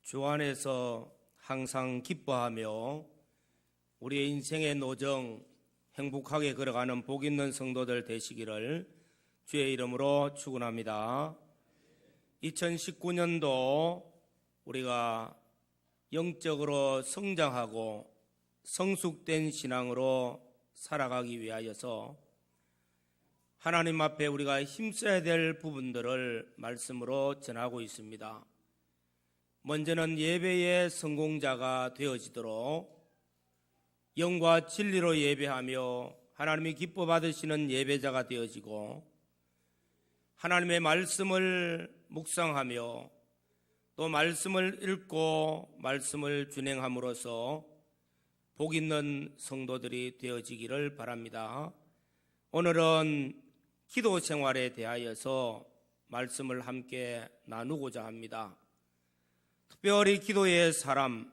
주 안에서 항상 기뻐하며 우리의 인생의 노정 행복하게 걸어가는 복 있는 성도들 되시기를 주의 이름으로 축원합니다. 2019년도 우리가 영적으로 성장하고 성숙된 신앙으로 살아가기 위하여서 하나님 앞에 우리가 힘써야 될 부분들을 말씀으로 전하고 있습니다. 먼저는 예배의 성공자가 되어지도록 영과 진리로 예배하며 하나님이 기뻐 받으시는 예배자가 되어지고, 하나님의 말씀을 묵상하며 또 말씀을 읽고 말씀을 준행함으로써 복 있는 성도들이 되어지기를 바랍니다. 오늘은 기도 생활에 대하여서 말씀을 함께 나누고자 합니다. 특별히 기도의 사람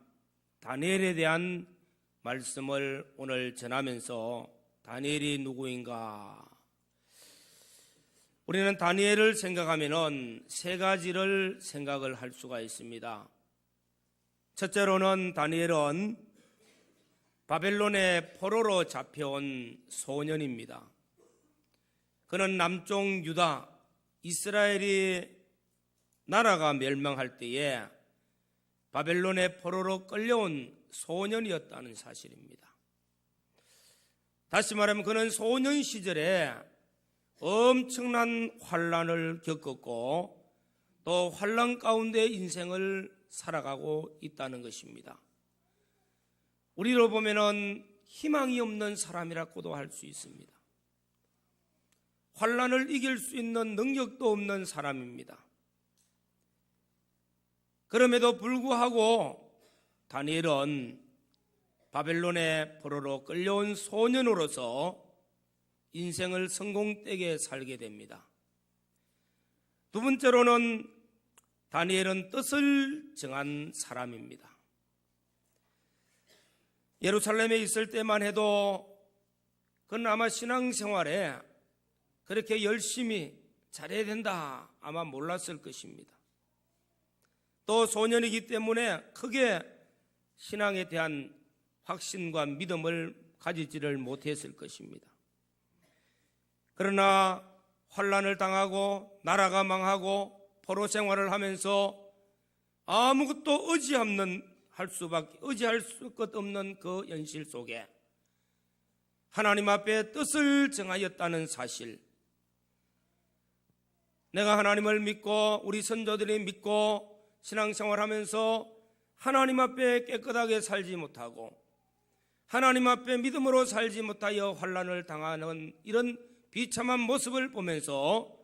다니엘에 대한 말씀을 오늘 전하면서 다니엘이 누구인가? 우리는 다니엘을 생각하면은 세 가지를 생각을 할 수가 있습니다. 첫째로는 다니엘은 바벨론의 포로로 잡혀온 소년입니다. 그는 남쪽 유다 이스라엘이 나라가 멸망할 때에 바벨론의 포로로 끌려온 소년이었다는 사실입니다. 다시 말하면 그는 소년 시절에 엄청난 환난을 겪었고 또 환난 가운데 인생을 살아가고 있다는 것입니다. 우리로 보면은 희망이 없는 사람이라고도 할 수 있습니다. 환난을 이길 수 있는 능력도 없는 사람입니다. 그럼에도 불구하고 다니엘은 바벨론의 포로로 끌려온 소년으로서 인생을 성공되게 살게 됩니다. 두 번째로는 다니엘은 뜻을 정한 사람입니다. 예루살렘에 있을 때만 해도 그는 아마 신앙생활에 그렇게 열심히 잘해야 된다 아마 몰랐을 것입니다. 또 소년이기 때문에 크게 신앙에 대한 확신과 믿음을 가지지를 못했을 것입니다. 그러나 환난을 당하고 나라가 망하고 포로 생활을 하면서 아무것도 의지할 수 없는 그 현실 속에 하나님 앞에 뜻을 정하였다는 사실, 내가 하나님을 믿고 우리 선조들이 믿고 신앙생활하면서 하나님 앞에 깨끗하게 살지 못하고 하나님 앞에 믿음으로 살지 못하여 환난을 당하는 이런 비참한 모습을 보면서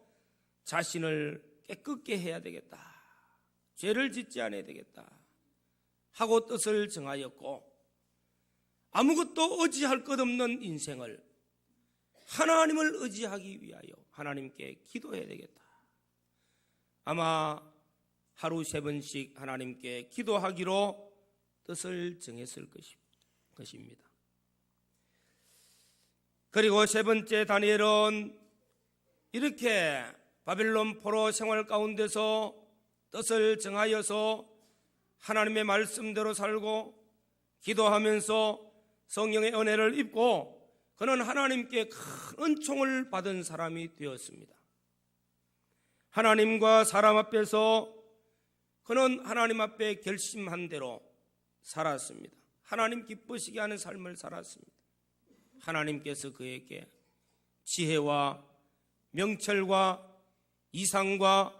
자신을 깨끗게 해야 되겠다, 죄를 짓지 않아야 되겠다 하고 뜻을 정하였고, 아무것도 의지할 것 없는 인생을 하나님을 의지하기 위하여 하나님께 기도해야 되겠다. 아마 하루 3번씩 하나님께 기도하기로 뜻을 정했을 것입니다. 그리고 세 번째, 다니엘은 이렇게 바벨론 포로 생활 가운데서 뜻을 정하여서 하나님의 말씀대로 살고 기도하면서 성령의 은혜를 입고 그는 하나님께 큰 은총을 받은 사람이 되었습니다. 하나님과 사람 앞에서 그는 하나님 앞에 결심한 대로 살았습니다. 하나님 기쁘시게 하는 삶을 살았습니다. 하나님께서 그에게 지혜와 명철과 이상과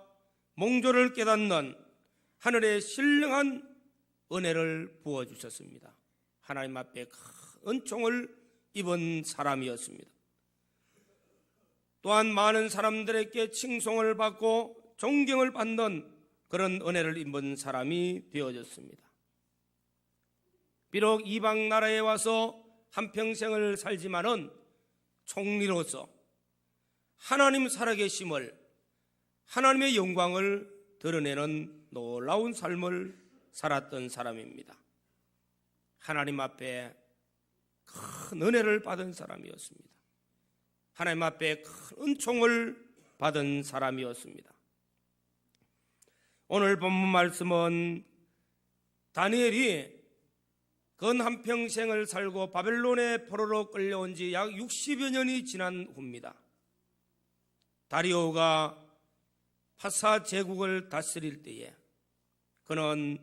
몽조를 깨닫는 하늘의 신령한 은혜를 부어주셨습니다. 하나님 앞에 큰 은총을 입은 사람이었습니다. 또한 많은 사람들에게 칭송을 받고 존경을 받는 그런 은혜를 입은 사람이 되어졌습니다. 비록 이방 나라에 와서 한평생을 살지만은 총리로서 하나님 살아계심을, 하나님의 영광을 드러내는 놀라운 삶을 살았던 사람입니다. 하나님 앞에 큰 은혜를 받은 사람이었습니다. 하나님 앞에 큰 은총을 받은 사람이었습니다. 오늘 본문 말씀은 다니엘이 건 한평생을 살고 바벨론의 포로로 끌려온 지 약 60여 년이 지난 후입니다. 다리오가 파사 제국을 다스릴 때에 그는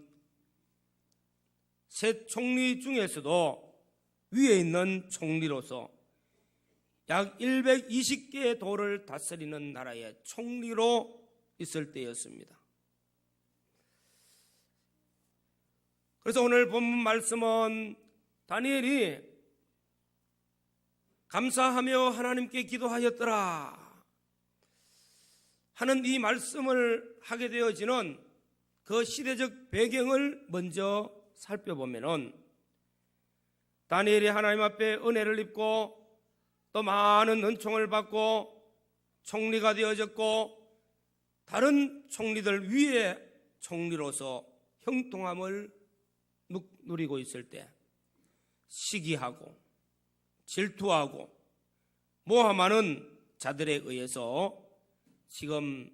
세 총리 중에서도 위에 있는 총리로서 약 120개의 도를 다스리는 나라의 총리로 있을 때였습니다. 그래서 오늘 본문 말씀은 다니엘이 감사하며 하나님께 기도하였더라 하는 이 말씀을 하게 되어지는 그 시대적 배경을 먼저 살펴보면은 다니엘이 하나님 앞에 은혜를 입고 또 많은 은총을 받고 총리가 되어졌고 다른 총리들 위에 총리로서 형통함을 누리고 있을 때 시기하고 질투하고 모함하는 자들에 의해서 지금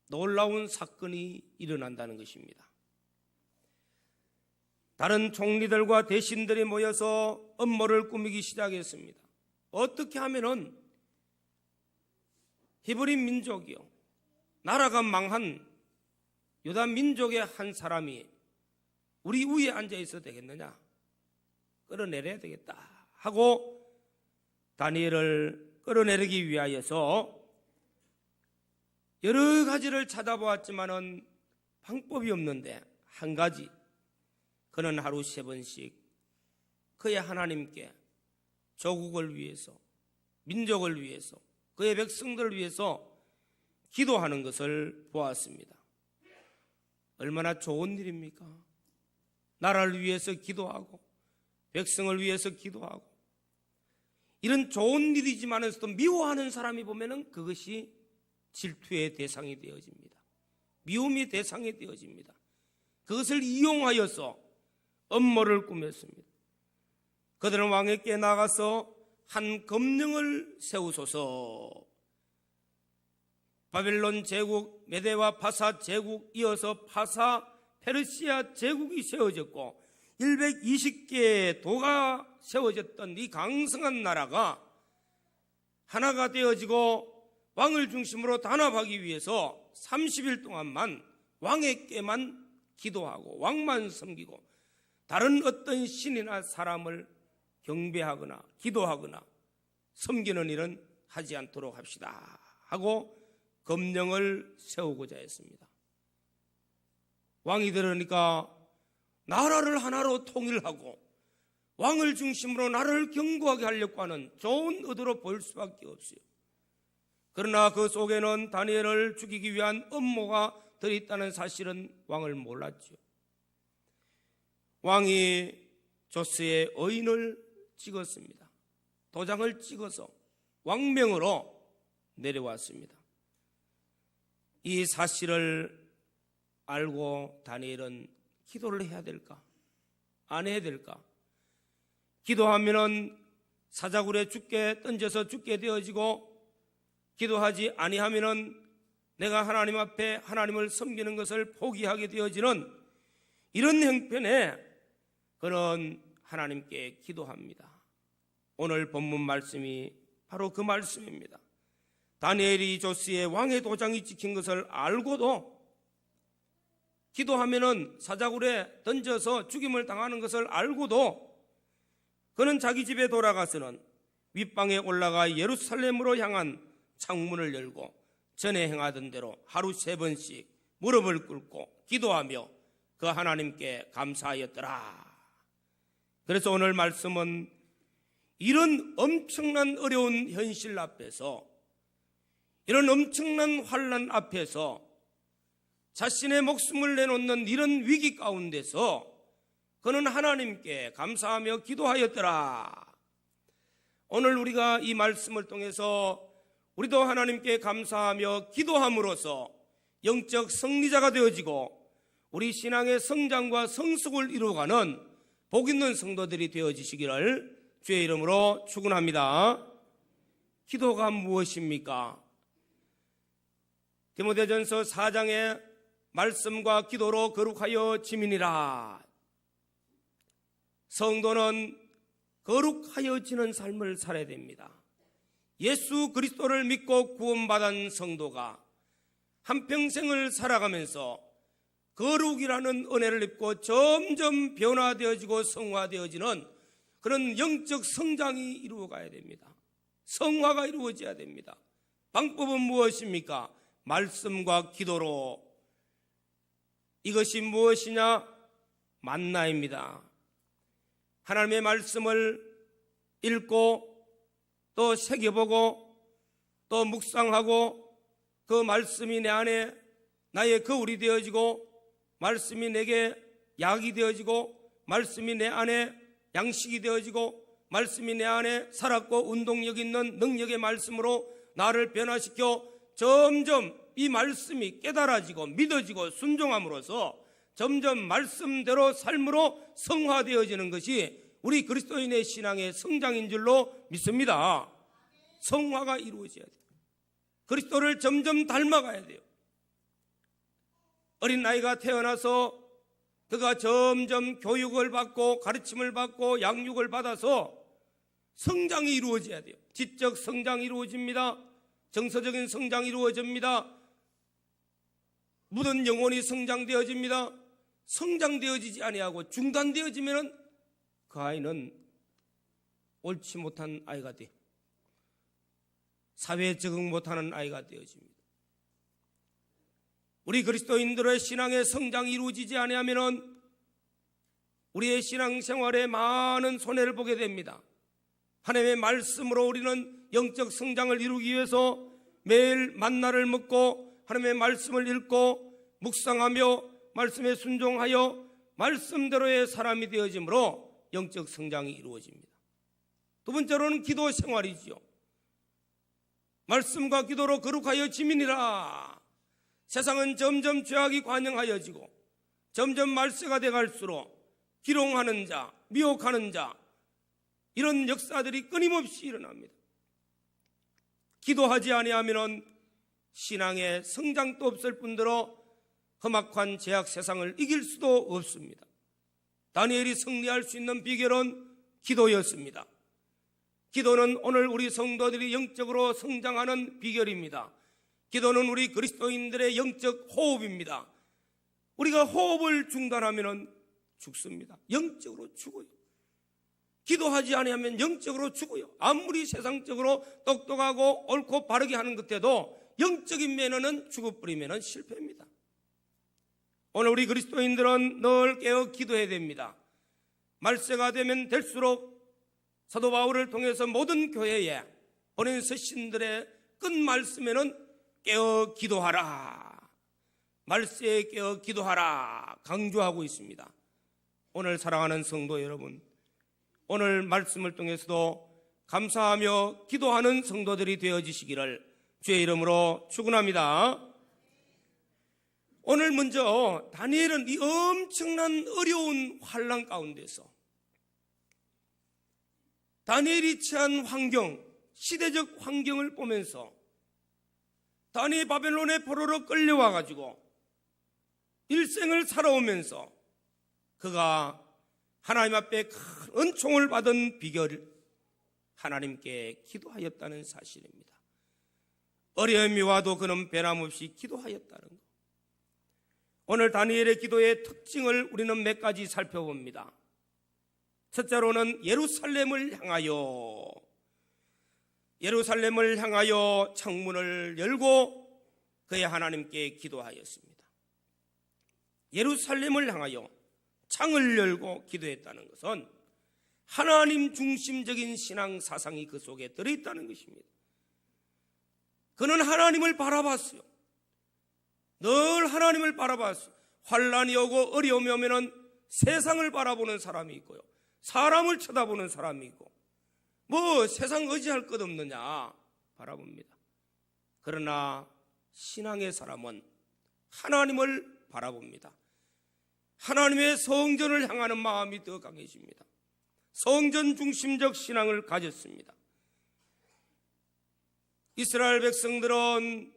놀라운 사건이 일어난다는 것입니다. 다른 총리들과 대신들이 모여서 음모를 꾸미기 시작했습니다. 어떻게 하면은 히브리 민족이요, 나라가 망한 유다 민족의 한 사람이 우리 위에 앉아 있어도 되겠느냐? 끌어내려야 되겠다 하고 다니엘을 끌어내리기 위하여서 여러 가지를 찾아보았지만은 방법이 없는데 한 가지, 그는 하루 3번씩 그의 하나님께 조국을 위해서, 민족을 위해서, 그의 백성들을 위해서 기도하는 것을 보았습니다. 얼마나 좋은 일입니까? 나라를 위해서 기도하고 백성을 위해서 기도하고 이런 좋은 일이지만서도 미워하는 사람이 보면은 그것이 질투의 대상이 되어집니다. 미움의 대상이 되어집니다. 그것을 이용하여서 음모를 꾸몄습니다. 그들은 왕에게 나가서 한 검령을 세우소서. 바벨론 제국, 메대와 파사 제국, 이어서 파사 페르시아 제국이 세워졌고 120개의 도가 세워졌던 이 강성한 나라가 하나가 되어지고 왕을 중심으로 단합하기 위해서 30일 동안만 왕에게만 기도하고 왕만 섬기고 다른 어떤 신이나 사람을 경배하거나 기도하거나 섬기는 일은 하지 않도록 합시다 하고 검령을 세우고자 했습니다. 왕이 들으니까 나라를 하나로 통일하고 왕을 중심으로 나라를 견고하게 하려고 하는 좋은 의도로 보일 수밖에 없어요. 그러나 그 속에는 다니엘을 죽이기 위한 음모가 들어있다는 사실은 왕을 몰랐죠. 왕이 조스의 의인을 찍었습니다. 도장을 찍어서 왕명으로 내려왔습니다. 이 사실을 알고 다니엘은 기도를 해야 될까? 안 해야 될까? 기도하면은 사자굴에 던져서 죽게 되어지고 기도하지 아니하면은 내가 하나님 앞에 하나님을 섬기는 것을 포기하게 되어지는 이런 형편에 그는 하나님께 기도합니다. 오늘 본문 말씀이 바로 그 말씀입니다. 다니엘이 조스의 왕의 도장이 찍힌 것을 알고도 기도하면은 사자굴에 던져서 죽임을 당하는 것을 알고도 그는 자기 집에 돌아가서는 윗방에 올라가 예루살렘으로 향한 창문을 열고 전에 행하던 대로 하루 3번씩 무릎을 꿇고 기도하며 그 하나님께 감사하였더라. 그래서 오늘 말씀은 이런 엄청난 어려운 현실 앞에서, 이런 엄청난 환난 앞에서 자신의 목숨을 내놓는 이런 위기 가운데서 그는 하나님께 감사하며 기도하였더라. 오늘 우리가 이 말씀을 통해서 우리도 하나님께 감사하며 기도함으로써 영적 승리자가 되어지고 우리 신앙의 성장과 성숙을 이루어가는 복 있는 성도들이 되어지시기를 주의 이름으로 축원합니다. 기도가 무엇입니까? 디모데전서 4장의 말씀과 기도로 거룩하여 지민이라 성도는 거룩하여지는 삶을 살아야 됩니다. 예수 그리스도를 믿고 구원받은 성도가 한평생을 살아가면서 거룩이라는 은혜를 입고 점점 변화되어지고 성화되어지는 그런 영적 성장이 이루어가야 됩니다. 성화가 이루어져야 됩니다. 방법은 무엇입니까? 말씀과 기도로. 이것이 무엇이냐? 만나입니다. 하나님의 말씀을 읽고 또 새겨보고 또 묵상하고 그 말씀이 내 안에 나의 거울이 되어지고 말씀이 내게 약이 되어지고 말씀이 내 안에 양식이 되어지고 말씀이 내 안에 살았고 운동력 있는 능력의 말씀으로 나를 변화시켜 점점 이 말씀이 깨달아지고 믿어지고 순종함으로써 점점 말씀대로 삶으로 성화되어지는 것이 우리 그리스도인의 신앙의 성장인 줄로 믿습니다. 성화가 이루어져야 돼요. 그리스도를 점점 닮아가야 돼요. 어린 나이가 태어나서 그가 점점 교육을 받고 가르침을 받고 양육을 받아서 성장이 이루어져야 돼요. 지적 성장이 이루어집니다. 정서적인 성장이 이루어집니다. 묻은 영혼이 성장되어집니다. 성장되어지지 아니하고 중단되어지면 그 아이는 옳지 못한 아이가 돼요. 사회에 적응 못하는 아이가 되어집니다. 우리 그리스도인들의 신앙의 성장이 이루어지지 아니하면 우리의 신앙생활에 많은 손해를 보게 됩니다. 하나님의 말씀으로 우리는 영적 성장을 이루기 위해서 매일 만나를 먹고 하나님의 말씀을 읽고 묵상하며 말씀에 순종하여 말씀대로의 사람이 되어짐으로 영적 성장이 이루어집니다. 두 번째로는 기도 생활이지요. 말씀과 기도로 거룩하여 지민이라. 세상은 점점 죄악이 관영하여지고 점점 말세가 돼갈수록 기롱하는 자, 미혹하는 자, 이런 역사들이 끊임없이 일어납니다. 기도하지 아니하면 신앙의 성장도 없을 뿐더러 험악한 죄악 세상을 이길 수도 없습니다. 다니엘이 승리할 수 있는 비결은 기도였습니다. 기도는 오늘 우리 성도들이 영적으로 성장하는 비결입니다. 기도는 우리 그리스도인들의 영적 호흡입니다. 우리가 호흡을 중단하면 죽습니다. 영적으로 죽어요. 기도하지 않으면 영적으로 죽어요. 아무리 세상적으로 똑똑하고 옳고 바르게 하는 것에도 영적인 면에는 죽어버리면 실패입니다. 오늘 우리 그리스도인들은 늘 깨어 기도해야 됩니다. 말세가 되면 될수록 사도 바울을 통해서 모든 교회에 보낸 서신들의 끝 말씀에는 깨어 기도하라, 말세에 깨어 기도하라 강조하고 있습니다. 오늘 사랑하는 성도 여러분, 오늘 말씀을 통해서도 감사하며 기도하는 성도들이 되어지시기를 주의 이름으로 축원합니다. 오늘 먼저 다니엘은 이 엄청난 어려운 환난 가운데서 다니엘이 처한 환경, 시대적 환경을 보면서 다니엘이 바벨론의 포로로 끌려와 가지고 일생을 살아오면서 그가 하나님 앞에 큰 은총을 받은 비결을 하나님께 기도하였다는 사실입니다. 어려움이 와도 그는 변함없이 기도하였다는 것. 오늘 다니엘의 기도의 특징을 우리는 몇 가지 살펴봅니다. 첫째로는 예루살렘을 향하여 창문을 열고 그의 하나님께 기도하였습니다. 예루살렘을 향하여 창을 열고 기도했다는 것은 하나님 중심적인 신앙 사상이 그 속에 들어있다는 것입니다. 그는 하나님을 바라봤어요. 늘 하나님을 바라봤어요. 환난이 오고 어려움이 오면은 세상을 바라보는 사람이 있고요, 사람을 쳐다보는 사람이 있고, 뭐 세상 의지할 것 없느냐 바라봅니다. 그러나 신앙의 사람은 하나님을 바라봅니다. 하나님의 성전을 향하는 마음이 더 강해집니다. 성전 중심적 신앙을 가졌습니다. 이스라엘 백성들은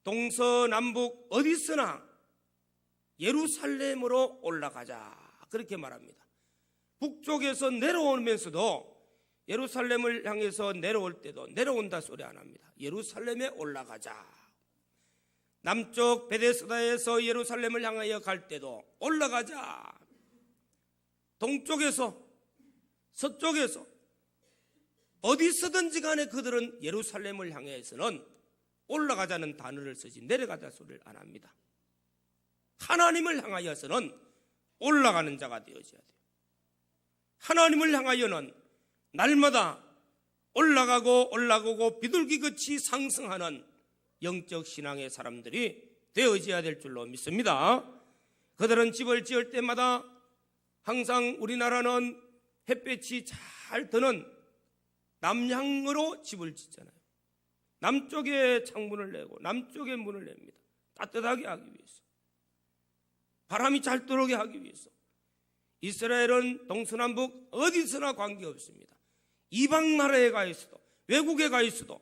동서남북 어디서나 예루살렘으로 올라가자 그렇게 말합니다. 북쪽에서 내려오면서도 예루살렘을 향해서 내려올 때도 내려온다 소리 안 합니다. 예루살렘에 올라가자. 남쪽 베데스다에서 예루살렘을 향하여 갈 때도 올라가자. 동쪽에서 서쪽에서 어디서든지 간에 그들은 예루살렘을 향해서는 올라가자는 단어를 쓰지 내려가자 소리를 안 합니다. 하나님을 향하여서는 올라가는 자가 되어져야 돼요. 하나님을 향하여는 날마다 올라가고 비둘기같이 상승하는 영적 신앙의 사람들이 되어져야 될 줄로 믿습니다. 그들은 집을 지을 때마다 항상 우리나라는 햇볕이 잘 드는 남향으로 집을 짓잖아요. 남쪽에 창문을 내고 남쪽에 문을 냅니다. 따뜻하게 하기 위해서, 바람이 잘 들어오게 하기 위해서. 이스라엘은 동서남북 어디서나 관계없습니다. 이방 나라에 가 있어도 외국에 가 있어도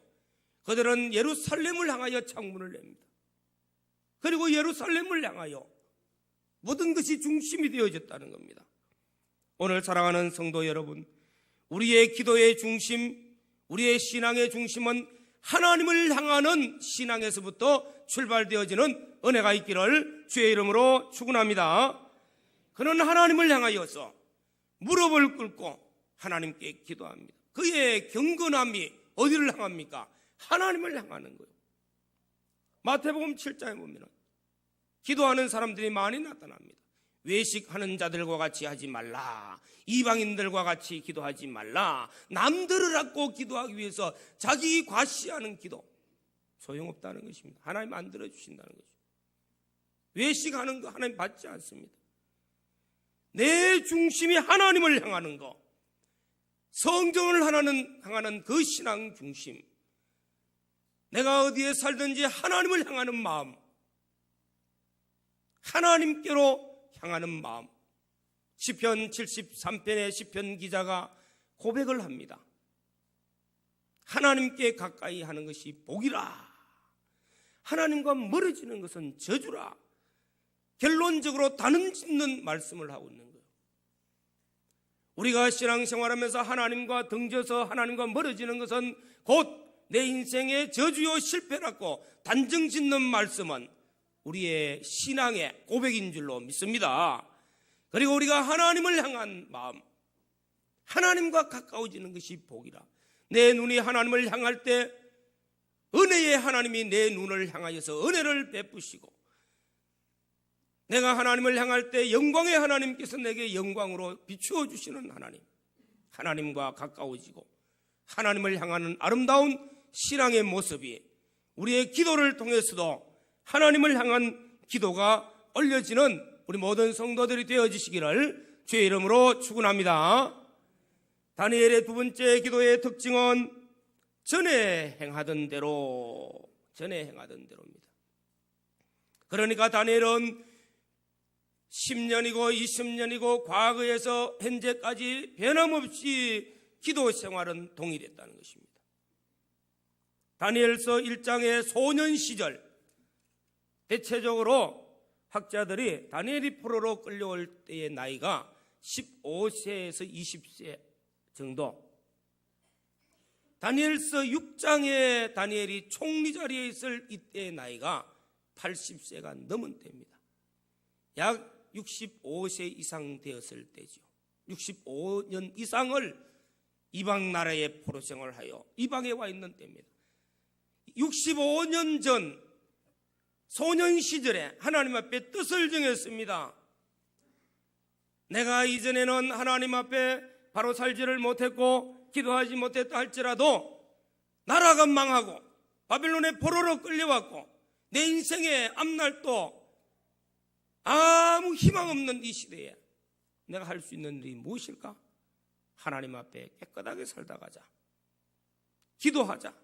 그들은 예루살렘을 향하여 창문을 냅니다. 그리고 예루살렘을 향하여 모든 것이 중심이 되어졌다는 겁니다. 오늘 사랑하는 성도 여러분, 우리의 기도의 중심, 우리의 신앙의 중심은 하나님을 향하는 신앙에서부터 출발되어지는 은혜가 있기를 주의 이름으로 축원합니다. 그는 하나님을 향하여서 무릎을 꿇고 하나님께 기도합니다. 그의 경건함이 어디를 향합니까? 하나님을 향하는 거예요. 마태복음 7장에 보면 기도하는 사람들이 많이 나타납니다. 외식하는 자들과 같이 하지 말라. 이방인들과 같이 기도하지 말라. 남들을 갖고 기도하기 위해서 자기 과시하는 기도, 소용없다는 것입니다. 하나님 안 들어주신다는 것입니다. 외식하는 거 하나님 받지 않습니다. 내 중심이 하나님을 향하는 거, 성경을 향하는 그 신앙 중심, 내가 어디에 살든지 하나님을 향하는 마음, 하나님께로 향하는 마음. 시편 73편의 시편 기자가 고백을 합니다. 하나님께 가까이 하는 것이 복이라. 하나님과 멀어지는 것은 저주라. 결론적으로 다름짓는 말씀을 하고 있는 거예요. 우리가 신앙생활하면서 하나님과 등져서 하나님과 멀어지는 것은 곧 내 인생의 저주요 실패라고 단정짓는 말씀은 우리의 신앙의 고백인 줄로 믿습니다. 그리고 우리가 하나님을 향한 마음, 하나님과 가까워지는 것이 복이라. 내 눈이 하나님을 향할 때 은혜의 하나님이 내 눈을 향하여서 은혜를 베푸시고, 내가 하나님을 향할 때 영광의 하나님께서 내게 영광으로 비추어 주시는 하나님, 하나님과 가까워지고 하나님을 향하는 아름다운 신앙의 모습이 우리의 기도를 통해서도 하나님을 향한 기도가 올려지는 우리 모든 성도들이 되어지시기를 주의 이름으로 축원합니다. 다니엘의 두 번째 기도의 특징은 전에 행하던 대로입니다. 그러니까 다니엘은 10년이고 20년이고 과거에서 현재까지 변함없이 기도 생활은 동일했다는 것입니다. 다니엘서 1장의 소년 시절, 대체적으로 학자들이 다니엘이 포로로 끌려올 때의 나이가 15세에서 20세 정도, 다니엘서 6장에 다니엘이 총리 자리에 있을 이때의 나이가 80세가 넘은 때입니다. 약 65세 이상 되었을 때죠. 65년 이상을 이방 나라에 포로 생활하여 이방에 와 있는 때입니다. 65년 전 소년 시절에 하나님 앞에 뜻을 정했습니다. 내가 이전에는 하나님 앞에 바로 살지를 못했고 기도하지 못했다 할지라도 나라가 망하고 바벨론의 포로로 끌려왔고 내 인생의 앞날도 아무 희망 없는 이 시대에 내가 할 수 있는 일이 무엇일까? 하나님 앞에 깨끗하게 살다 가자. 기도하자.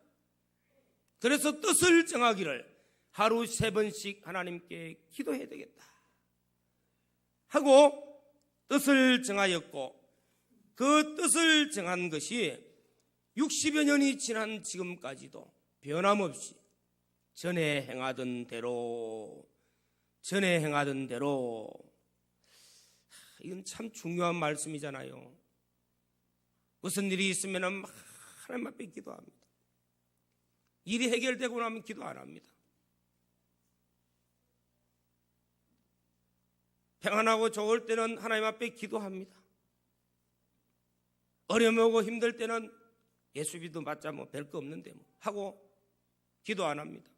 그래서 뜻을 정하기를 하루 3번씩 하나님께 기도해야 되겠다 하고 뜻을 정하였고, 그 뜻을 정한 것이 60여 년이 지난 지금까지도 변함없이 전에 행하던 대로 이건 참 중요한 말씀이잖아요. 무슨 일이 있으면 하나님 앞에 기도합니다. 일이 해결되고 나면 기도 안 합니다. 평안하고 좋을 때는 하나님 앞에 기도합니다. 어려우고 힘들 때는 예수비도 맞자 뭐 별 거 없는데 뭐 하고 기도 안 합니다.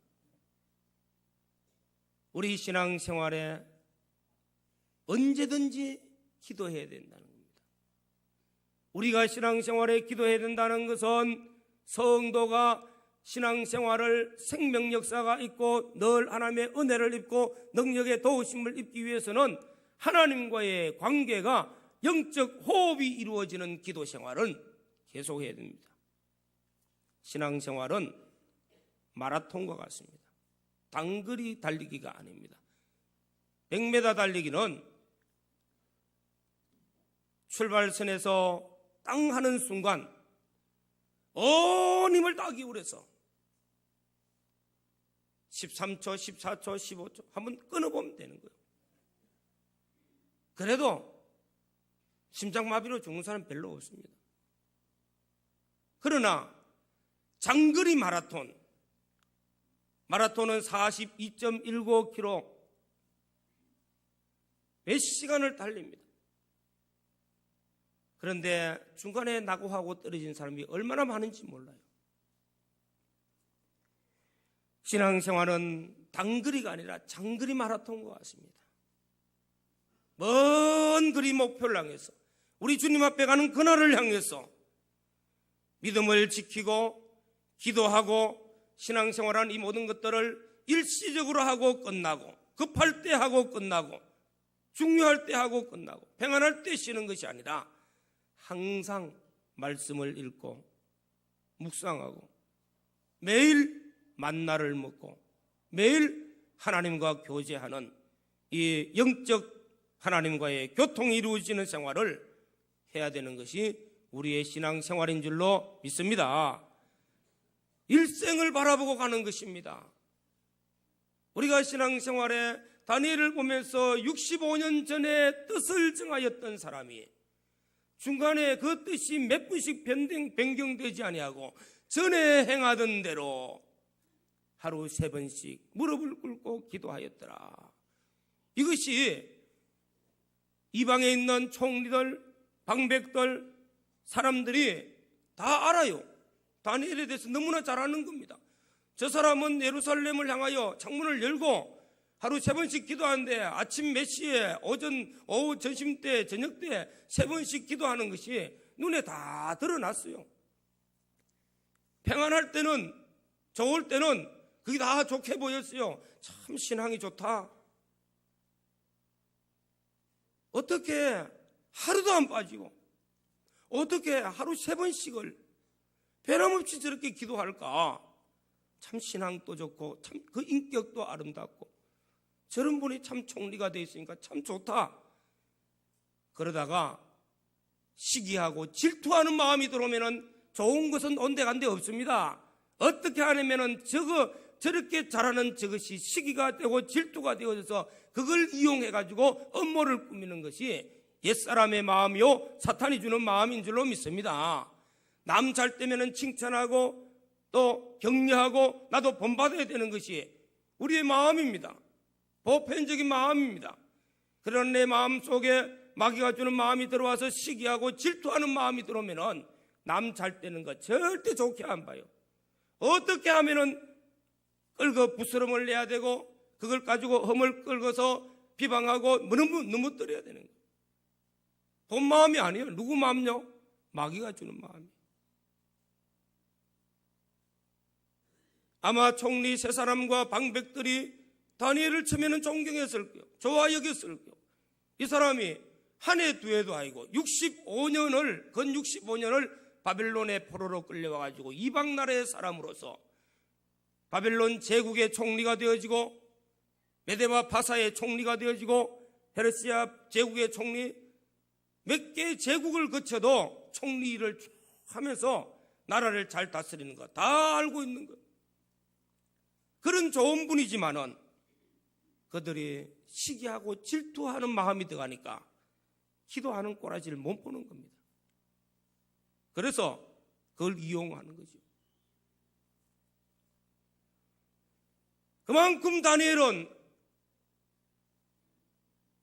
우리 신앙생활에 언제든지 기도해야 된다는 겁니다. 우리가 신앙생활에 기도해야 된다는 것은 성도가 신앙생활을 생명 역사가 있고 늘 하나님의 은혜를 입고 능력의 도우심을 입기 위해서는 하나님과의 관계가 영적 호흡이 이루어지는 기도생활은 계속해야 됩니다. 신앙생활은 마라톤과 같습니다. 단거리 달리기가 아닙니다. 100m 달리기는 출발선에서 땅 하는 순간 온 힘을 다 기울여서 13초, 14초, 15초 한번 끊어보면 되는 거예요. 그래도 심장마비로 죽는 사람 별로 없습니다. 그러나 장거리 마라톤은 42.19km 몇 시간을 달립니다. 그런데 중간에 낙오하고 떨어진 사람이 얼마나 많은지 몰라요. 신앙생활은 단거리가 아니라 장거리 마라톤과 같습니다. 먼 거리 목표를 향해서 우리 주님 앞에 가는 그날을 향해서 믿음을 지키고 기도하고 신앙생활한 이 모든 것들을 일시적으로 하고 끝나고 급할 때 하고 끝나고 중요할 때 하고 끝나고 평안할 때 쉬는 것이 아니라 항상 말씀을 읽고 묵상하고 매일 만나를 먹고 매일 하나님과 교제하는 이 영적 하나님과의 교통이 이루어지는 생활을 해야 되는 것이 우리의 신앙생활인 줄로 믿습니다. 일생을 바라보고 가는 것입니다. 우리가 신앙생활에 다니엘을 보면서 65년 전에 뜻을 정하였던 사람이 중간에 그 뜻이 몇 번씩 변경되지 아니하고 전에 행하던 대로 하루 3번씩 무릎을 꿇고 기도하였더라. 이것이 이방에 있는 총리들, 방백들, 사람들이 다 알아요. 다니엘에 대해서 너무나 잘 아는 겁니다. 저 사람은 예루살렘을 향하여 창문을 열고 하루 3번씩 기도하는데 아침 몇 시에 오전, 오후, 점심때, 저녁때 3번씩 기도하는 것이 눈에 다 드러났어요. 평안할 때는, 좋을 때는 그게 다 좋게 보였어요. 참 신앙이 좋다. 어떻게 하루도 안 빠지고 어떻게 하루 3번씩을 변함없이 저렇게 기도할까? 참 신앙도 좋고 참 그 인격도 아름답고 저런 분이 참 총리가 돼 있으니까 참 좋다. 그러다가 시기하고 질투하는 마음이 들어오면은 좋은 것은 온데간데 없습니다. 어떻게 하냐면은 저렇게 잘하는 저것이 시기가 되고 질투가 되어져서 그걸 이용해 가지고 음모를 꾸미는 것이 옛사람의 마음이요 사탄이 주는 마음인 줄로 믿습니다. 남 잘 때면은 칭찬하고 또 격려하고 나도 본받아야 되는 것이 우리의 마음입니다. 보편적인 마음입니다. 그런 내 마음 속에 마귀가 주는 마음이 들어와서 시기하고 질투하는 마음이 들어오면은 남 잘 되는 거 절대 좋게 안 봐요. 어떻게 하면은 끌고 부스럼을 내야 되고 그걸 가지고 험을 끌고서 비방하고 넘어뜨려야 되는 거예요. 본 마음이 아니에요. 누구 마음요? 마귀가 주는 마음이에요. 아마 총리 세 사람과 방백들이 다니엘을 처음에는 존경했을 거예요. 좋아 여겼을 거예요. 이 사람이 한 해 두 해도 아니고 65년을 건 65년을 바벨론의 포로로 끌려와가지고 이방 나라의 사람으로서 바벨론 제국의 총리가 되어지고 메데와 파사의 총리가 되어지고 페르시아 제국의 총리 몇 개의 제국을 거쳐도 총리 일을 쭉 하면서 나라를 잘 다스리는 거 다 알고 있는 거예요. 그런 좋은 분이지만은 그들이 시기하고 질투하는 마음이 들어가니까 기도하는 꼬라지를 못 보는 겁니다. 그래서 그걸 이용하는 거죠. 그만큼 다니엘은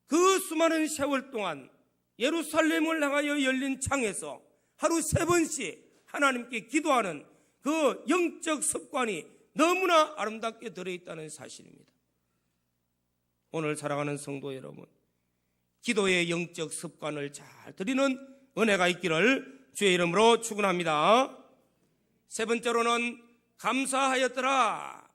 그 수많은 세월 동안 예루살렘을 향하여 열린 창에서 하루 3번씩 하나님께 기도하는 그 영적 습관이 너무나 아름답게 들어있다는 사실입니다. 오늘 사랑하는 성도 여러분, 기도의 영적 습관을 잘 들이는 은혜가 있기를 주의 이름으로 축원합니다. 3번째로는 감사하였더라.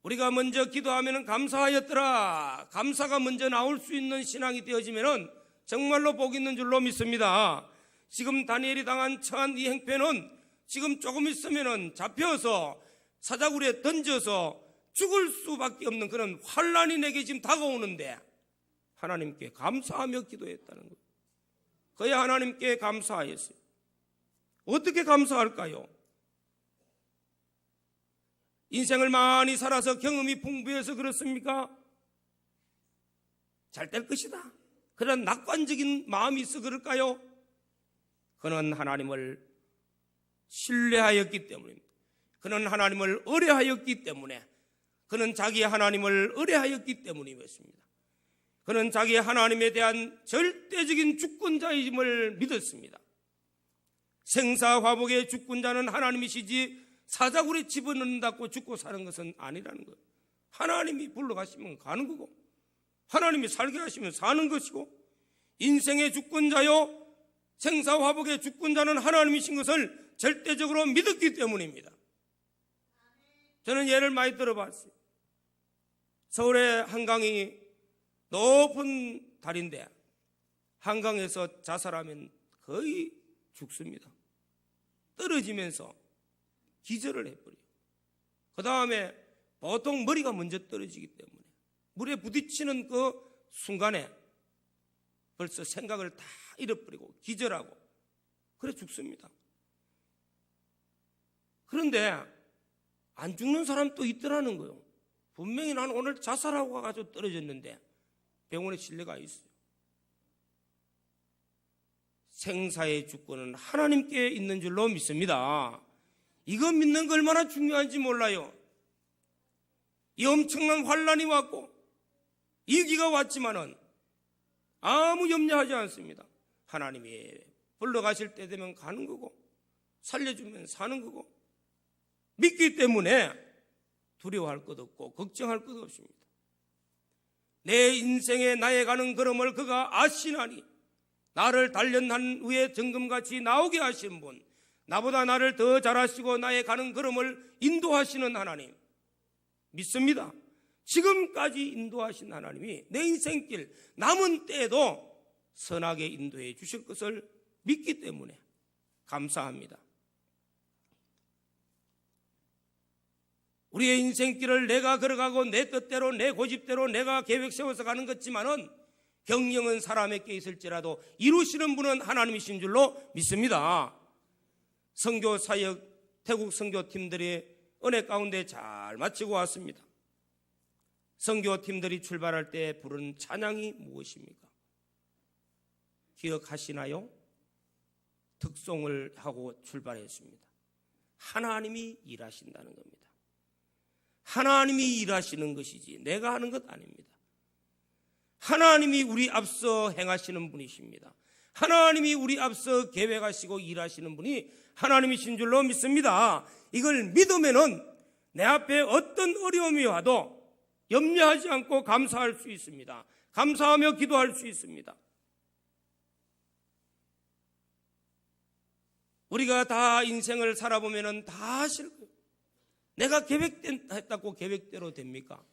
우리가 먼저 기도하면 감사하였더라. 감사가 먼저 나올 수 있는 신앙이 되어지면 정말로 복 있는 줄로 믿습니다. 지금 다니엘이 당한 처한 이 행편은 지금 조금 있으면 잡혀서 사자굴에 던져서 죽을 수밖에 없는 그런 환란이 내게 지금 다가오는데 하나님께 감사하며 기도했다는 거예요. 그야 하나님께 감사하였어요. 어떻게 감사할까요? 인생을 많이 살아서 경험이 풍부해서 그렇습니까? 잘 될 것이다, 그런 낙관적인 마음이 있어 그럴까요? 그는 하나님을 신뢰하였기 때문입니다. 그는 하나님을 의뢰하였기 때문에, 그는 자기 하나님을 의뢰하였기 때문이었습니다. 그는 자기 하나님에 대한 절대적인 주권자임을 믿었습니다. 생사화복의 주권자는 하나님이시지 사자굴에 집어넣는다고 죽고 사는 것은 아니라는 거예요. 하나님이 불러가시면 가는 거고, 하나님이 살게 하시면 사는 것이고, 인생의 주권자요 생사화복의 주권자는 하나님이신 것을 절대적으로 믿었기 때문입니다. 저는 예를 많이 들어봤어요. 서울의 한강이 높은 다리인데 한강에서 자살하면 거의 죽습니다. 떨어지면서 기절을 해버려요. 그 다음에 보통 머리가 먼저 떨어지기 때문에 물에 부딪히는 그 순간에 벌써 생각을 다 잃어버리고 기절하고 그래 죽습니다. 그런데 안 죽는 사람도 있더라는 거예요. 분명히 나는 오늘 자살하고 가가지고 떨어졌는데 병원에 실려가 있어요. 생사의 주권은 하나님께 있는 줄로 믿습니다. 이거 믿는 거 얼마나 중요한지 몰라요. 이 엄청난 환란이 왔고 위기가 왔지만은 아무 염려하지 않습니다. 하나님이 불러가실 때 되면 가는 거고 살려주면 사는 거고 믿기 때문에 두려워할 것 없고 걱정할 것 없습니다. 내 인생에 나의 가는 걸음을 그가 아시나니 나를 단련한 후에 정금같이 나오게 하신 분, 나보다 나를 더 잘하시고 나의 가는 걸음을 인도하시는 하나님 믿습니다. 지금까지 인도하신 하나님이 내 인생길 남은 때에도 선하게 인도해 주실 것을 믿기 때문에 감사합니다. 우리의 인생길을 내가 걸어가고 내 뜻대로 내 고집대로 내가 계획 세워서 가는 것지만은 경영은 사람에게 있을지라도 이루시는 분은 하나님이신 줄로 믿습니다. 선교 사역 태국 선교팀들이 은혜 가운데 잘 마치고 왔습니다. 선교팀들이 출발할 때 부른 찬양이 무엇입니까? 기억하시나요? 특송을 하고 출발했습니다. 하나님이 일하신다는 겁니다. 하나님이 일하시는 것이지 내가 하는 것 아닙니다. 하나님이 우리 앞서 행하시는 분이십니다. 하나님이 우리 앞서 계획하시고 일하시는 분이 하나님이신 줄로 믿습니다. 이걸 믿으면은 내 앞에 어떤 어려움이 와도 염려하지 않고 감사할 수 있습니다. 감사하며 기도할 수 있습니다. 우리가 다 인생을 살아보면은 다 싫고요. 내가 계획했다고 계획대로 됩니까?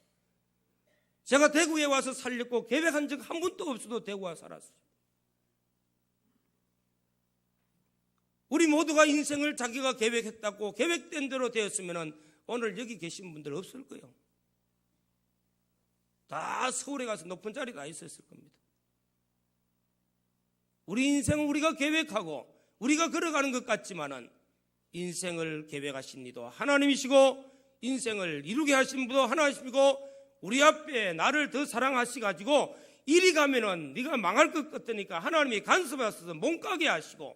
제가 대구에 와서 살렸고 계획한 적 한 번도 없어도 대구 와서 살았어요. 우리 모두가 인생을 자기가 계획했다고 계획된 대로 되었으면 오늘 여기 계신 분들 없을 거예요. 다 서울에 가서 높은 자리에 다 있었을 겁니다. 우리 인생은 우리가 계획하고 우리가 걸어가는 것 같지만은 인생을 계획하신 이도 하나님이시고 인생을 이루게 하신 분도 하나님이시고 우리 앞에 나를 더 사랑하시가지고 이리 가면은 네가 망할 것 같으니까 하나님이 간섭하셔서 몸가게 하시고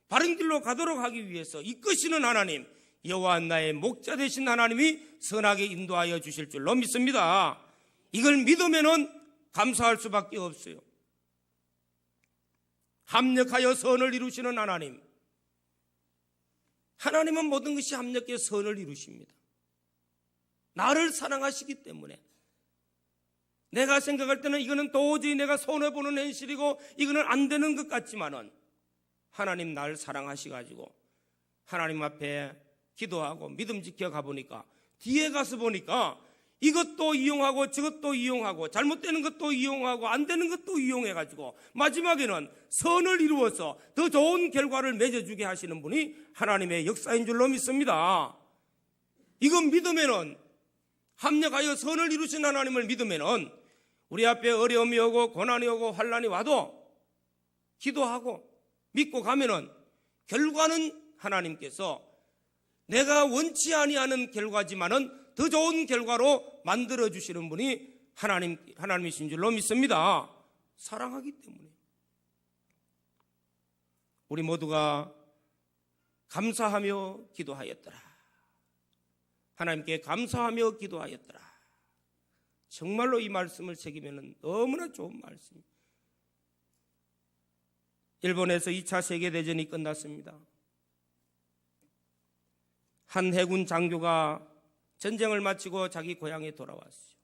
바른 길로 가도록 하기 위해서 이끄시는 하나님, 여호와 나의 목자 되신 하나님이 선하게 인도하여 주실 줄로 믿습니다. 이걸 믿으면은 감사할 수밖에 없어요. 합력하여 선을 이루시는 하나님, 하나님은 모든 것이 합력해 선을 이루십니다. 나를 사랑하시기 때문에 내가 생각할 때는 이거는 도저히 내가 손해보는 현실이고 이거는 안 되는 것 같지만은 하나님 나를 사랑하시가지고 하나님 앞에 기도하고 믿음 지켜 가보니까 뒤에 가서 보니까 이것도 이용하고 저것도 이용하고 잘못되는 것도 이용하고 안 되는 것도 이용해가지고 마지막에는 선을 이루어서 더 좋은 결과를 맺어주게 하시는 분이 하나님의 역사인 줄로 믿습니다. 이건 믿으면은, 합력하여 선을 이루신 하나님을 믿으면은 우리 앞에 어려움이 오고 고난이 오고 환난이 와도 기도하고 믿고 가면은 결과는 하나님께서 내가 원치 아니하는 결과지만은 더 좋은 결과로 만들어 주시는 분이 하나님이신 줄로 믿습니다. 사랑하기 때문에. 우리 모두가 감사하며 기도하였더라. 하나님께 감사하며 기도하였더라. 정말로 이 말씀을 새기면 너무나 좋은 말씀입니다. 일본에서 2차 세계대전이 끝났습니다. 한 해군 장교가 전쟁을 마치고 자기 고향에 돌아왔어요.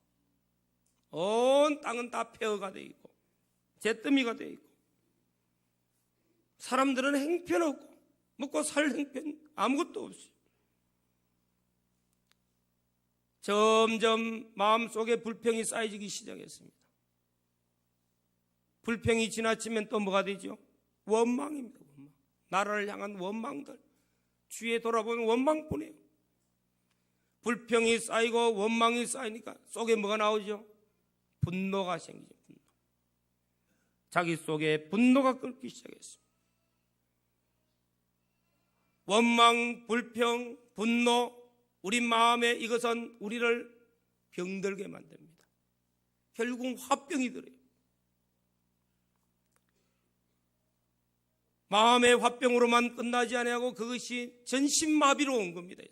온 땅은 다 폐허가 되어 있고 잿더미가 되어 있고 사람들은 형편없고 먹고 살 형편 아무것도 없어요. 점점 마음속에 불평이 쌓여지기 시작했습니다. 불평이 지나치면 또 뭐가 되죠? 원망입니다. 원망. 나라를 향한 원망들. 주위에 돌아보면 원망뿐이에요. 불평이 쌓이고 원망이 쌓이니까 속에 뭐가 나오죠? 분노가 생기죠. 분노. 자기 속에 분노가 끓기 시작했습니다. 원망, 불평, 분노, 우리 마음에 이것은 우리를 병들게 만듭니다. 결국 화병이 들어요. 마음의 화병으로만 끝나지 아니하고 그것이 전신마비로 온 겁니다.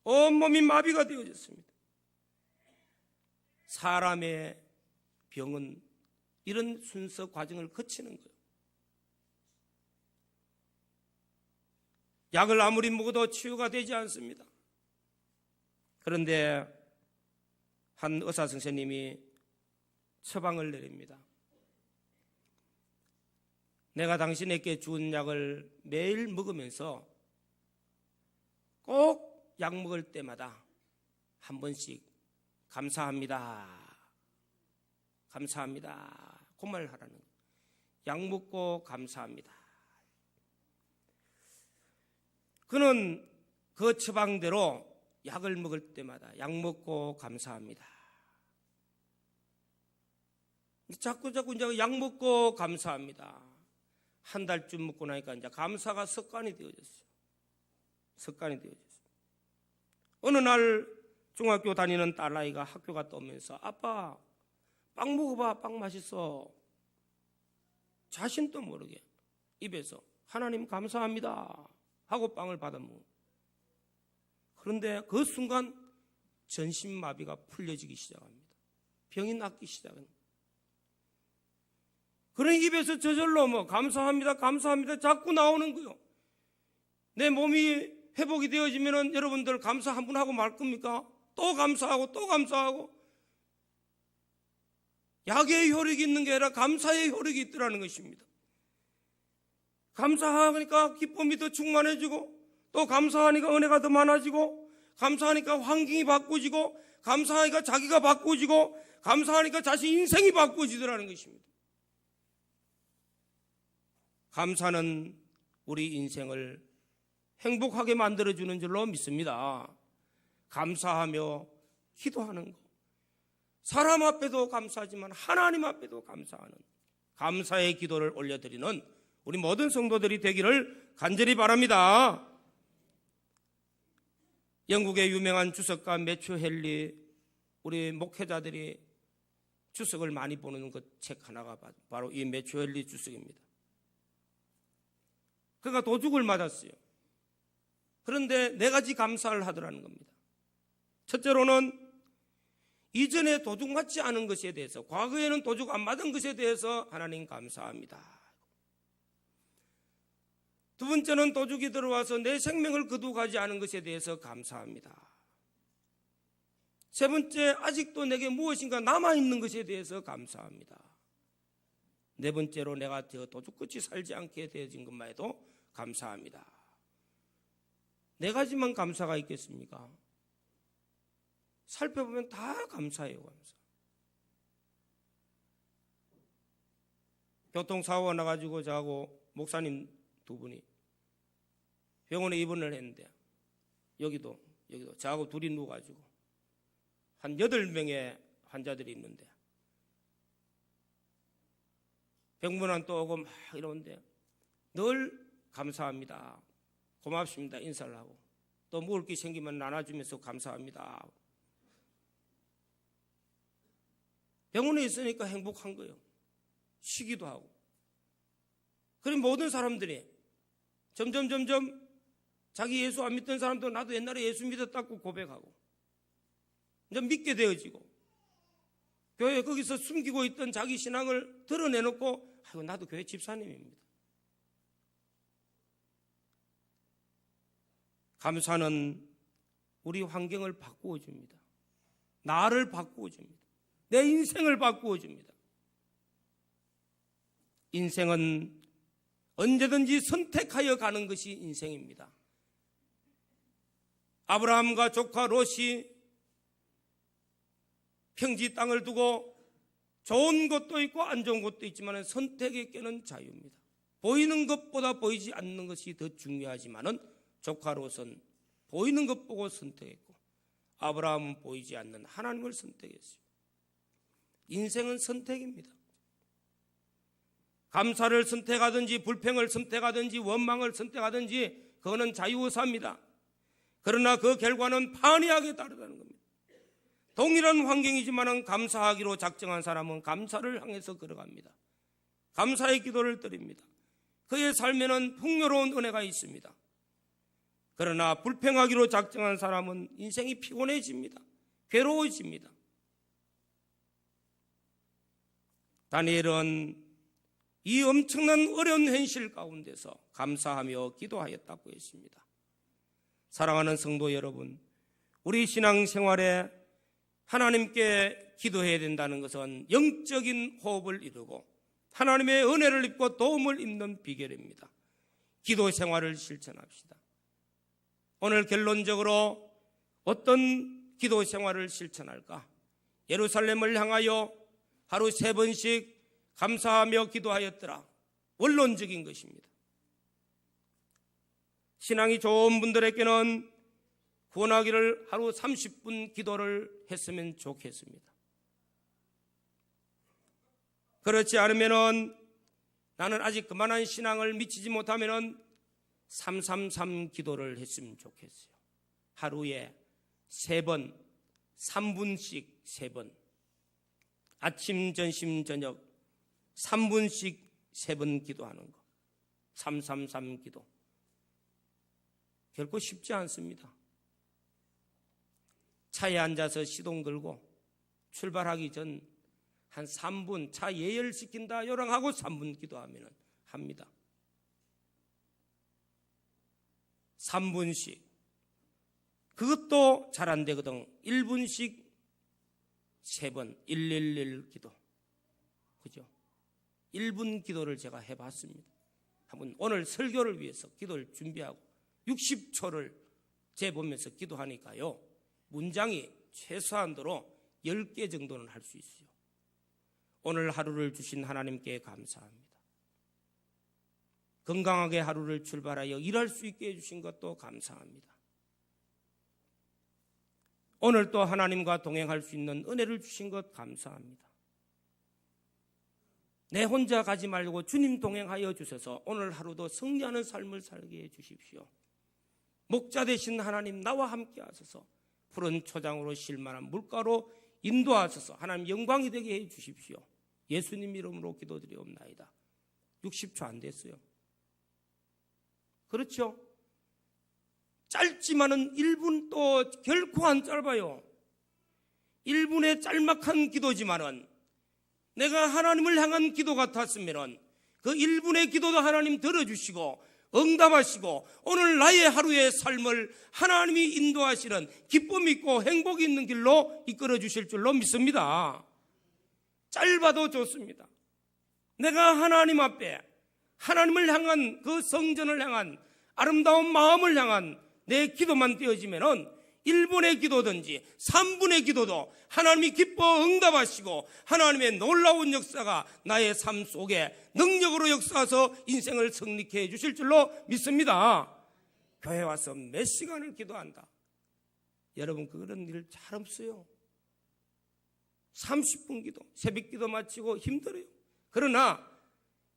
온몸이 마비가 되어졌습니다. 사람의 병은 이런 순서 과정을 거치는 거예요. 약을 아무리 먹어도 치유가 되지 않습니다. 그런데 한 의사 선생님이 처방을 내립니다. 내가 당신에게 준 약을 매일 먹으면서 꼭 약 먹을 때마다 한 번씩 감사합니다. 감사합니다. 그 말을 하라는 거예요. 약 먹고 감사합니다. 그는 그 처방대로 약을 먹을 때마다 약 먹고 감사합니다. 자꾸 이제 약 먹고 감사합니다. 한 달쯤 먹고 나니까 이제 감사가 습관이 되어졌어요. 습관이 되어졌어요. 어느 날 중학교 다니는 딸아이가 학교 갔다 오면서 아빠 빵 먹어봐. 빵 맛있어. 자신도 모르게 입에서 하나님 감사합니다 하고 빵을 받아 먹어. 그런데 그 순간 전신마비가 풀려지기 시작합니다. 병이 낫기 시작합니다. 그런 입에서 저절로 감사합니다, 감사합니다 자꾸 나오는 거예요. 내 몸이 회복이 되어지면 여러분들 감사 한 번 하고 말 겁니까? 또 감사하고 또 감사하고. 약의 효력이 있는 게 아니라 감사의 효력이 있더라는 것입니다. 감사하니까 기쁨이 더 충만해지고, 또 감사하니까 은혜가 더 많아지고, 감사하니까 환경이 바꾸지고, 감사하니까 자기가 바꾸지고, 감사하니까 자신 인생이 바꾸지더라는 것입니다. 감사는 우리 인생을 행복하게 만들어주는 줄로 믿습니다. 감사하며 기도하는 것. 사람 앞에도 감사하지만 하나님 앞에도 감사하는 감사의 기도를 올려드리는 우리 모든 성도들이 되기를 간절히 바랍니다. 영국의 유명한 주석가 매튜 헨리 우리 목회자들이 주석을 많이 보는 그 책 하나가 바로 이 매튜 헨리 주석입니다. 그가 도둑을 맞았어요. 그런데 네 가지 감사를 하더라는 겁니다. 첫째로는 이전에 도둑 맞지 않은 것에 대해서, 과거에는 도둑 안 맞은 것에 대해서 하나님 감사합니다. 두 번째는 도둑이 들어와서 내 생명을 거두가지 않은 것에 대해서 감사합니다. 세 번째, 아직도 내게 무엇인가 남아있는 것에 대해서 감사합니다. 네 번째로 내가 저 도둑같이 살지 않게 되어진 것만 해도 감사합니다. 네 가지만 감사가 있겠습니까? 살펴보면 다 감사해요. 감사. 교통사고가 나가지고 저하고 목사님 두 분이 병원에 입원을 했는데 여기도 저하고 둘이 누워가지고 한 8명의 환자들이 있는데 병문안 또 오고 막 이러는데 늘 감사합니다, 고맙습니다 인사를 하고, 또 먹을 게 생기면 나눠주면서 감사합니다. 병원에 있으니까 행복한 거예요. 쉬기도 하고. 그럼 모든 사람들이 점점 자기 예수 안 믿던 사람도 나도 옛날에 예수 믿었다고 고백하고 이제 믿게 되어지고, 교회 거기서 숨기고 있던 자기 신앙을 드러내놓고 아이고 나도 교회 집사님입니다. 감사는 우리 환경을 바꾸어 줍니다. 나를 바꾸어 줍니다. 내 인생을 바꾸어 줍니다. 인생은 언제든지 선택하여 가는 것이 인생입니다. 아브라함과 조카 롯이 평지 땅을 두고 좋은 것도 있고 안 좋은 것도 있지만 선택의 께는 자유입니다. 보이는 것보다 보이지 않는 것이 더 중요하지만 조카 롯은 보이는 것 보고 선택했고 아브라함은 보이지 않는 하나님을 선택했어요. 인생은 선택입니다. 감사를 선택하든지 불평을 선택하든지 원망을 선택하든지 그거는 자유의사입니다. 그러나 그 결과는 판이하게 따르다는 겁니다. 동일한 환경이지만 감사하기로 작정한 사람은 감사를 향해서 걸어갑니다. 감사의 기도를 드립니다. 그의 삶에는 풍요로운 은혜가 있습니다. 그러나 불평하기로 작정한 사람은 인생이 피곤해집니다. 괴로워집니다. 다니엘은 이 엄청난 어려운 현실 가운데서 감사하며 기도하였다고 했습니다. 사랑하는 성도 여러분, 우리 신앙생활에 하나님께 기도해야 된다는 것은 영적인 호흡을 이루고 하나님의 은혜를 입고 도움을 입는 비결입니다. 기도 생활을 실천합시다. 오늘 결론적으로 어떤 기도 생활을 실천할까? 예루살렘을 향하여 하루 3번씩 감사하며 기도하였더라. 원론적인 것입니다. 신앙이 좋은 분들에게는 구원하기를 하루 30분 기도를 했으면 좋겠습니다. 그렇지 않으면 나는 아직 그만한 신앙을 미치지 못하면 333 기도를 했으면 좋겠어요. 하루에 3번, 3분씩 3번. 아침, 점심, 저녁 3분씩 3번 기도하는 거. 333 기도. 결코 쉽지 않습니다. 차에 앉아서 시동 걸고 출발하기 전 한 3분 차 예열시킨다 요랑하고 3분 기도하면 합니다. 3분씩. 그것도 잘 안 되거든. 1분씩 3번 111 기도. 그죠? 1분 기도를 제가 해봤습니다. 한번 오늘 설교를 위해서 기도를 준비하고 60초를 재보면서 기도하니까요, 문장이 최소한도로 10개 정도는 할 수 있어요. 오늘 하루를 주신 하나님께 감사합니다. 건강하게 하루를 출발하여 일할 수 있게 해주신 것도 감사합니다. 오늘 또 하나님과 동행할 수 있는 은혜를 주신 것 감사합니다. 내 혼자 가지 말고 주님 동행하여 주셔서 오늘 하루도 승리하는 삶을 살게 해주십시오. 목자 되신 하나님 나와 함께 하셔서 푸른 초장으로 쉴만한 물가로 인도하셔서 하나님 영광이 되게 해 주십시오. 예수님 이름으로 기도드리옵나이다. 60초 안 됐어요. 그렇죠? 짧지만은 1분 또 결코 안 짧아요. 1분의 짤막한 기도지만은 내가 하나님을 향한 기도 같았으면은 그 1분의 기도도 하나님 들어주시고 응답하시고 오늘 나의 하루의 삶을 하나님이 인도하시는 기쁨 있고 행복이 있는 길로 이끌어 주실 줄로 믿습니다. 짧아도 좋습니다. 내가 하나님 앞에 하나님을 향한 그 성전을 향한 아름다운 마음을 향한 내 기도만 되어지면은 1분의 기도든지 3분의 기도도 하나님이 기뻐 응답하시고 하나님의 놀라운 역사가 나의 삶 속에 능력으로 역사해서 인생을 승리케 해 주실 줄로 믿습니다. 교회 와서 몇 시간을 기도한다. 여러분 그런 일 잘 없어요. 30분 기도, 새벽 기도 마치고 힘들어요. 그러나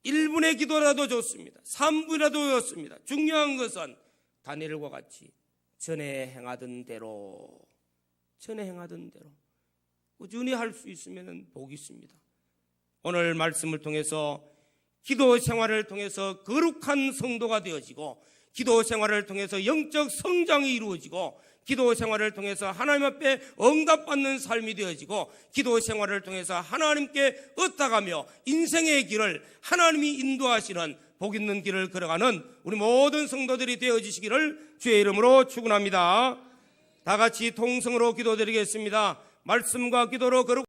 1분의 기도라도 좋습니다. 3분이라도 좋습니다. 중요한 것은 다니엘과 같이 전에 행하던 대로 꾸준히 할 수 있으면 복이 있습니다. 오늘 말씀을 통해서 기도 생활을 통해서 거룩한 성도가 되어지고 기도 생활을 통해서 영적 성장이 이루어지고 기도 생활을 통해서 하나님 앞에 응답받는 삶이 되어지고 기도 생활을 통해서 하나님께 얻어가며 인생의 길을 하나님이 인도하시는 복 있는 길을 걸어가는 우리 모든 성도들이 되어지시기를 주의 이름으로 축원합니다. 다 같이 통성으로 기도드리겠습니다. 말씀과 기도로 거룩